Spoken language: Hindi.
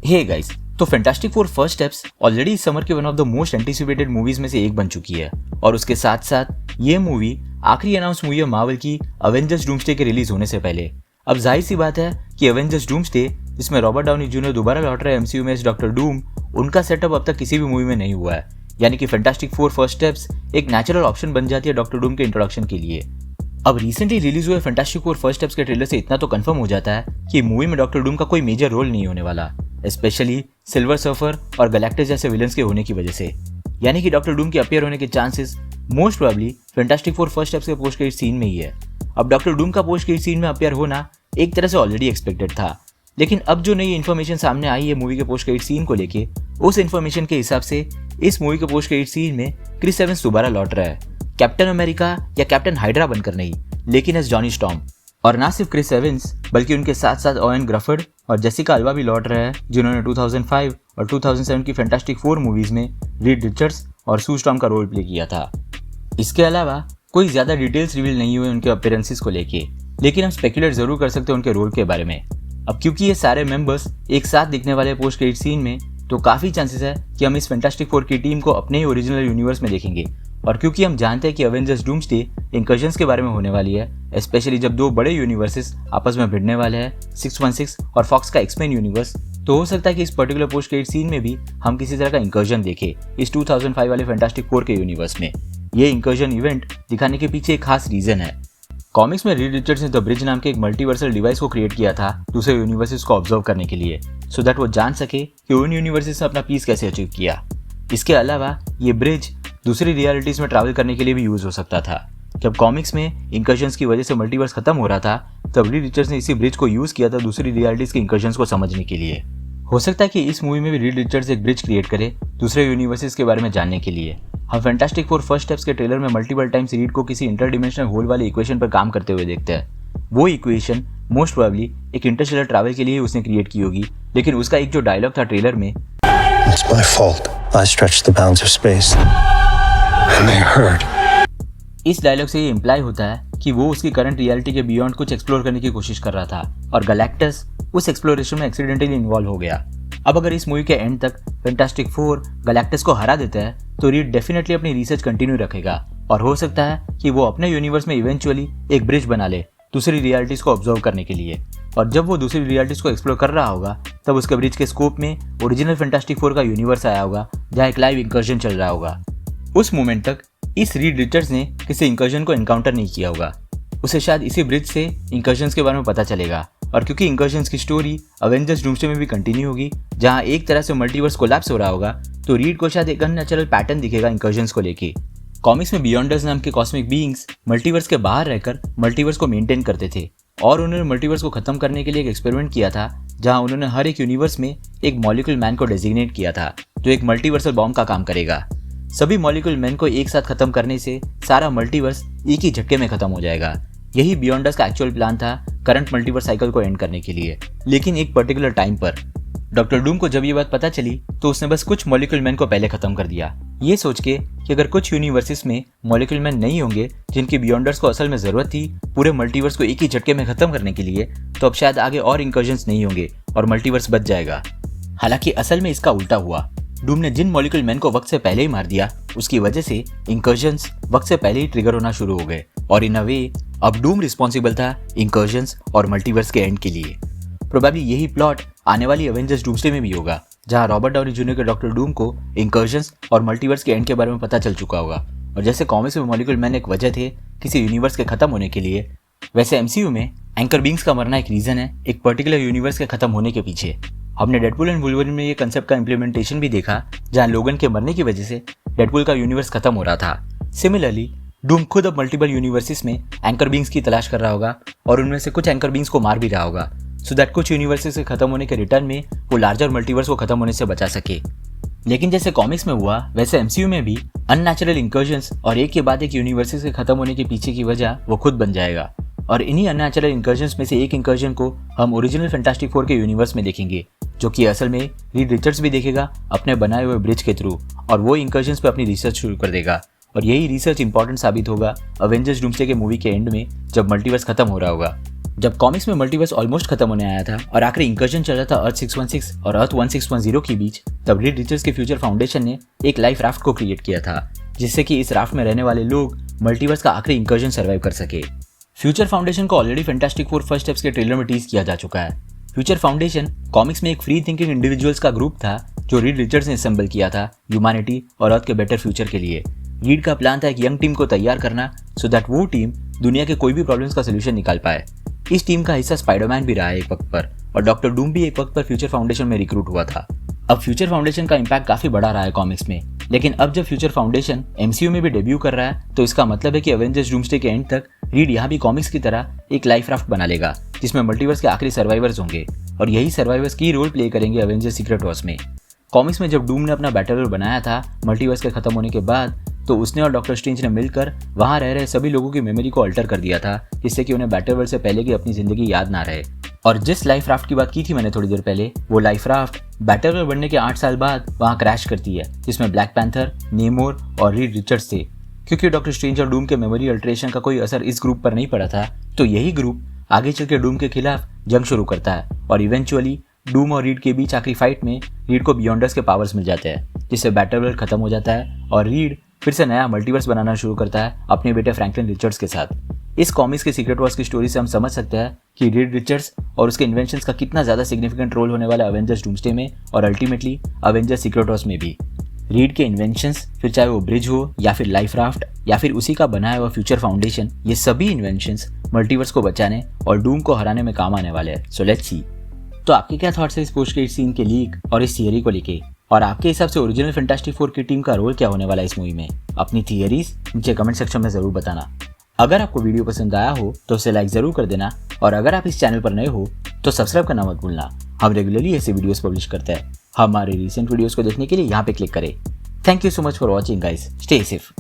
हे गाइस, तो fantastic four first steps already इस समर के one of the most anticipated movies में से एक बन चुकी है और उसके साथ साथ ये मूवी आखिरी अनाउंस मूवी है मार्वल की अवेंजर्स डूम्सडे के रिलीज होने से पहले। अब जाहिर सी बात है कि अवेंजर्स डूम्सडे, जिसमें रॉबर्ट डाउनी जूनियर दोबारा लौट रहे हैं एमसीयू में एज डॉक्टर डूम, उनका सेटअप अब तक किसी भी मूवी में नहीं हुआ है। यानी कि फैंटास्टिक फोर फर्स्ट स्टेप्स एक नेचुरल ऑप्शन बन जाती है डॉक्टर डूम के इंट्रोडक्शन के लिए। अब रिसेंटली रिलीज हुए फैंटास्टिक फोर फर्स्ट स्टेप्स के ट्रेलर से इतना तो कंफर्म हो जाता है कि मूवी में डॉक्टर डूम का कोई मेजर रोल नहीं होने वाला, स्पेशली सिल्वर सर्फर और गैलेक्टस जैसे विलन्स के होने की वजह से। यानी कि डॉक्टर डूम के अपीयर होने के chances most probably fantastic four first steps के पोस्ट क्रेडिट सीन में ही है। अब डॉक्टर डूम का पोस्ट क्रेडिट सीन में अपीयर होना एक तरह से ऑलरेडी एक्सपेक्टेड था, लेकिन अब जो नई इन्फॉर्मेशन सामने आई है मूवी के पोस्ट क्रेडिट सीन को लेके, उस इन्फॉर्मेशन के हिसाब से इस मूवी के पोस्ट क्रेडिट सीन में क्रिस एवंस दोबारा लौट रहा है, कैप्टन अमेरिका या कैप्टन हाइड्रा बनकर नहीं, लेकिन एज जॉनी स्टॉर्म। और ना सिर्फ क्रिस एवंस बल्कि उनके साथ साथ ओवेन ग्रफर्ड और जेसिका अल्बा भी लौट रहे हैं, जिन्होंने 2005 और 2007 की फैंटास्टिक फोर मूवीज में रीड रिचर्ड्स और सू स्टॉर्म का रोल प्ले किया था। इसके अलावा कोई ज्यादा डिटेल्स रिवील नहीं हुए उनके अपीयरेंसेस को लेके, लेकिन हम स्पेकुलेट जरूर कर सकते हैं उनके रोल के बारे में। अब क्योंकि ये सारे मेंबर्स एक साथ दिखने वाले पोस्ट क्रेडिट सीन में, तो काफी चांसेस है कि हम इस फैंटास्टिक फोर की टीम को अपने ही ओरिजिनल यूनिवर्स में देखेंगे। और क्योंकि हम जानते हैं कि अवेंजर्स डूम्सडे इंकर्जन्स के बारे में होने वाली है, स्पेशली जब दो बड़े यूनिवर्सेस आपस में भिड़ने वाले हैं, 616 और फॉक्स का एक्समेन यूनिवर्स, तो हो सकता है कि इस पर्टिकुलर पोस्ट क्रेडिट सीन में भी हम किसी तरह का इंकर्जन देखें इस 2005 वाले फैंटास्टिक फोर के यूनिवर्स में। ये इंकर्जन इवेंट दिखाने के पीछे एक खास रीजन है। कॉमिक्स में रीड रिचर्ड्स ने द ब्रिज नाम के एक मल्टीवर्सल डिवाइस को क्रिएट किया था दूसरे यूनिवर्सेस को ऑब्जर्व करने के लिए, सो दैट वो जान सके कि उन यूनिवर्सेस ने अपना पीस कैसे अचीव किया। इसके अलावा ये ब्रिज दूसरी रियलिटीज में ट्रैवल करने के लिए भी यूज हो सकता था। जब कॉमिक्स में इंकर्जन्स की वजह से मल्टीवर्स खत्म हो रहा था, तब रीड रिचर्ड्स ने इसी ब्रिज को यूज किया था दूसरी रियलिटीज के इंकर्जन्स को समझने के लिए। हो सकता है कि इस मूवी में भी रीड रिचर्ड्स एक ब्रिज क्रिएट करे दूसरे यूनिवर्सेस के बारे में जानने के लिए। हम फैंटास्टिक फोर फर्स्ट स्टेप्स के ट्रेलर में मल्टीपल टाइम्स रीड को किसी इंटरडिमेंशनल होल वाले इक्वेशन पर काम करते हुए देखते हैं। वो इक्वेशन मोस्ट प्रोबेबली एक इंटरस्टेलर ट्रैवल के लिए उसने क्रिएट की होगी, लेकिन उसका एक जो डायलॉग था ट्रेलर में, It's my fault. I stretched the bounds of space. And they heard. इस डायलॉग से ये इम्प्लाई होता है कि वो उसकी करंट रियलिटी के बियॉन्ड कुछ एक्सप्लोर करने की कोशिश कर रहा था और गैलेक्टस उस एक्सप्लोरेशन में एक्सीडेंटली इन्वॉल्व हो गया। अब अगर इस मूवी के एंड तक फैंटास्टिक फोर गैलेक्टस को हरा देता है, तो रीड डेफिनेटली अपनी रिसर्च कंटिन्यू रखेगा और हो सकता है कि वो अपने यूनिवर्स में इवेंचुअली एक ब्रिज बना ले दूसरी रियलिटीज को ऑब्जर्व करने के लिए। और जब वो दूसरी रियलिटीज को एक्सप्लोर कर रहा होगा, तब उसके ब्रिज के स्कोप में ओरिजिनल फैंटास्टिक फोर का यूनिवर्स आया होगा, जहाँ एक लाइव इंकर्जन चल रहा होगा। उस मोमेंट तक इस रीड रिचर्ड्स ने किसी इंकर्जन को एनकाउंटर नहीं किया होगा, उसे शायद इसी ब्रिज से इंकर्जन्स के बारे में पता चलेगा। और क्योंकि इंकर्जन्स की स्टोरी अवेंजर्स डूम्सडे में भी कंटिन्यू होगी, जहां एक तरह से मल्टीवर्स कोलैप्स हो रहा होगा, तो रीड को शायद एक अननेचुरल पैटर्न दिखेगा इंकर्जन्स को लेके। कॉमिक्स में बियॉन्डर्स नाम के कॉस्मिक बीइंग्स मल्टीवर्स के बाहर रहकर मल्टीवर्स को मेंटेन करते थे और उन्होंने मल्टीवर्स को खत्म करने के लिए एक एक्सपेरिमेंट किया था, जहां उन्होंने हर एक यूनिवर्स में एक मॉलिक्यूल मैन को डेजिग्नेट किया था जो एक मल्टीवर्सल बॉम्ब का काम करेगा। सभी मॉलिक्यूल मैन को एक साथ खत्म करने से सारा मल्टीवर्स एक ही झटके में खत्म हो जाएगा। यही बियॉन्डर्स का एक्चुअल प्लान था करंट मल्टीवर्स साइकिल को एंड करने के लिए, लेकिन एक पर्टिकुलर टाइम पर डॉक्टर डूम को जब ये बात पता चली, तो उसने बस कुछ मॉलिक्यूल मैन को पहले खत्म कर दिया, ये सोच के कि अगर कुछ यूनिवर्सेस में मॉलिक्यूल मैन नहीं होंगे जिनकी बियॉन्डर्स को असल में जरूरत थी पूरे मल्टीवर्स को एक ही झटके में खत्म करने के लिए, तो अब शायद आगे और इंकर्जन्स नहीं होंगे और मल्टीवर्स बच जाएगा। हालांकि असल में इसका उल्टा हुआ। डूम ने जिन मॉलिक्यूल मैन को वक्त से पहले ही मार दिया, उसकी वजह से इंकर्जन्स वक्त से पहले ही ट्रिगर होना शुरू हो गए और इन अ वे अब डूम रिस्पॉन्सिबल था इंकर्जन्स और मल्टीवर्स के एंड के लिए। प्रोबेबली यही प्लॉट आने वाली अवेंजर्स डूम्सडे में भी होगा, जहां रॉबर्ट डाउनी जूनियर के डॉक्टर डूम को इंकर्जन्स और मल्टीवर्स के एंड के बारे में पता चल चुका होगा। और जैसे कॉमिक्स में मॉलिक्यूल मैन एक वजह थे किसी यूनिवर्स के खत्म होने के लिए, वैसे एमसीयू में एंकर बीइंग्स का मरना एक रीजन है एक पर्टिकुलर यूनिवर्स के खत्म होने के पीछे। हमने डेडपूल एंड वुल्वरीन में ये कंसेप्ट का इम्प्लीमेंटेशन भी देखा, जहां लोगन के मरने की वजह से डेडपूल का यूनिवर्स खत्म हो रहा था। सिमिलरली डूम खुद अब मल्टीपल यूनिवर्सेस में एंकर बीइंग्स की तलाश कर रहा होगा और उनमें से कुछ एंकर बीइंग्स को मार भी रहा होगा, सो दैट कुछ यूनिवर्सेस के खत्म होने के रिटर्न में वो लार्जर मल्टीवर्स को खत्म होने से बचा सके। लेकिन जैसे कॉमिक्स में हुआ, वैसे एमसीयू में भी अननेचुरल इंकर्जन्स और एक के बाद एक यूनिवर्सेस के खत्म होने के पीछे की वजह वो खुद बन जाएगा। और इन्हीं अननेचुरल इंकर्जन्स में से एक इंकर्जन को हम ओरिजिनल फैंटास्टिक फोर के यूनिवर्स में देखेंगे, जो कि असल में रीड रिचर्ड्स भी देखेगा अपने बनाए हुए ब्रिज के थ्रू, और वो इंकर्जन्स पे अपनी रिसर्च शुरू कर देगा। और यही रिसर्च इंपॉर्टेंट साबित होगा अवेंजर्स डूम्सडे के मूवी के एंड में, जब मल्टीवर्स खत्म हो रहा होगा। जब कॉमिक्स में मल्टीवर्स ऑलमोस्ट खत्म होने आया था और आखिरी इंकर्जन चल रहा था अर्थ 616 और अर्थ 1610 के बीच, तब रीड रिचर्ड्स के फ्यूचर फाउंडेशन ने एक लाइफ राफ्ट को क्रिएट किया था, जिससे कि इस राफ्ट में रहने वाले लोग मल्टीवर्स का आखिरी इंकर्जन सर्वाइव कर सके। फ्यूचर फाउंडेशन को already fantastic four first steps के ट्रेलर में टीज किया जा चुका है। फ्यूचर फाउंडेशन कॉमिक्स में एक फ्री थिंकिंग इंडिविजुअल्स का ग्रुप था जो रीड रिचर्ड्स ने असेंबल किया था ह्यूमैनिटी और अर्थ के बेटर फ्यूचर के लिए। रीड का प्लान था एक यंग टीम को तैयार करना सो दैट वो टीम दुनिया के कोई भी प्रॉब्लम्स का सोल्यूशन निकाल पाए। इस टीम का हिस्सा स्पाइडरमैन भी रहा है एक वक्त पर, और डॉक्टर डूम भी एक वक्त पर फ्यूचर फाउंडेशन में रिक्रूट हुआ था। अब फ्यूचर फाउंडेशन का इम्पैक्ट काफी बड़ा रहा है कॉमिक्स में, लेकिन अब जब फ्यूचर फाउंडेशन एमसीयू में भी डेब्यू कर रहा है तो इसका मतलब है कि एवेंजर्स डूम्सडे के एंड तक रीड यहाँ भी कॉमिक्स की तरह एक लाइफ राफ्ट बना लेगा जिसमें मल्टीवर्स के आखिरी सर्वाइवर्स होंगे, और यही सर्वाइवर्स की रोल प्ले करेंगे एवेंजर्स सीक्रेट वॉर्स में। कॉमिक्स में जब डूम ने अपना बैटल रोल बनाया था मल्टीवर्स के खत्म होने के बाद, तो उसने और डॉक्टर स्ट्रेंज ने मिलकर वहां रह रहे सभी लोगों की मेमोरी को अल्टर कर दिया था, जिससे कि उन्हें बैटल वर्ल्ड से पहले की अपनी जिंदगी याद ना रहे। और जिस लाइफ राफ्ट की बात की थी मैंने थोड़ी देर पहले, वो लाइफ राफ्ट बैटल वर्ल्ड बनने के 8 साल बाद वहां क्रैश करती है, जिसमें ब्लैक पैंथर, नेमोर और रीड रिचर्ड्स थे। क्योंकि डॉक्टर स्ट्रेंज और डूम के मेमोरी अल्टरेशन का कोई असर इस ग्रुप पर नहीं पड़ा था, तो यही ग्रुप आगे चल के डूम के खिलाफ जंग शुरू करता है, और इवेंचुअली डूम और रीड के बीच आखिरी फाइट में रीड को बियॉन्डर्स के पावर्स मिल जाते हैं, जिससे बैटल वर्ल्ड खत्म हो जाता है और रीड फिर से नया मल्टीवर्स बनाना शुरू करता है अपने बेटे फ्रैंकलिन रिचर्ड्स के साथ। इस कॉमिक्स के सीक्रेट वॉर्स की स्टोरी से हम समझ सकते हैं कि रीड रिचर्ड्स और उसके इन्वेंशंस का कितना ज्यादा सिग्निफिकेंट रोल होने वाला है अवेंजर्स डूम्सडे में और अल्टीमेटली अवेंजर्स सीक्रेट वॉर्स में भी। रीड के इन्वेंशंस, फिर चाहे वो ब्रिज हो या फिर लाइफ राफ्ट या फिर उसी का बनाया हुआ फ्यूचर फाउंडेशन, ये सभी इन्वेंशंस मल्टीवर्स को बचाने और डूम को हराने में काम आने वाले हैं। So let's see. तो आपके क्या थॉट्स है इस पोस्ट क्रेडिट सीन के लीक और इस थियरी को लेके, और आपके हिसाब से ओरिजिनल फैंटास्टिक फोर की टीम का रोल क्या होने वाला है इस मूवी में? अपनी थियरीज नीचे कमेंट सेक्शन में जरूर बताना। अगर आपको वीडियो पसंद आया हो तो उसे लाइक जरूर कर देना, और अगर आप इस चैनल पर नए हो तो सब्सक्राइब करना मत भूलना। हम रेगुलरली ऐसे वीडियोस पब्लिश करते हैं। हमारे रिसेंट वीडियोस को देखने के लिए यहाँ पे क्लिक करें। Thank you so much for watching guys, stay safe.